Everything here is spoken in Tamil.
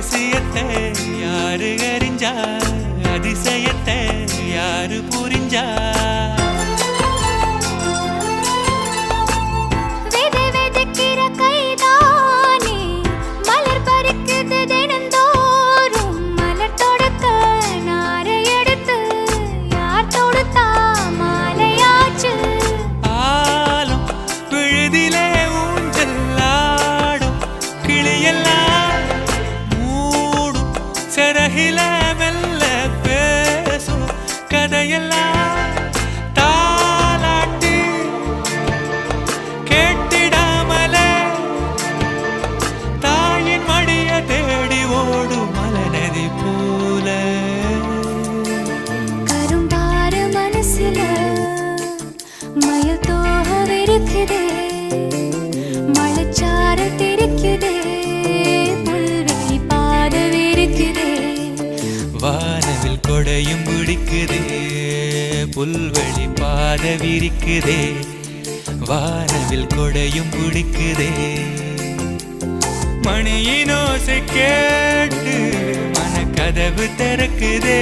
ரகசியத்தை யாரு அறிஞ்சா, அதிசயத்தை யாரு புரிஞ்சா? சரகில மெல்ல பேசும் கதையெல்லாம் தாலாட்டி கேட்டிடாமலே தாயின் மடிய தேடி ஓடும் மலநதி போல. கரும்பாறு மனசுல மயில் தோகவிருக்குதே, மழைச்சார தெரிக்குதே, புல்வெளி பாதவிருக்குதே. வானவில் கொடையும் பிடிக்குதே, புல்வெளி பாத விரிக்குதே. வானவில் கொடையும் பிடிக்குதே. மணியின் ஓசை கேட்டு மனக்கதவு திறக்குதே.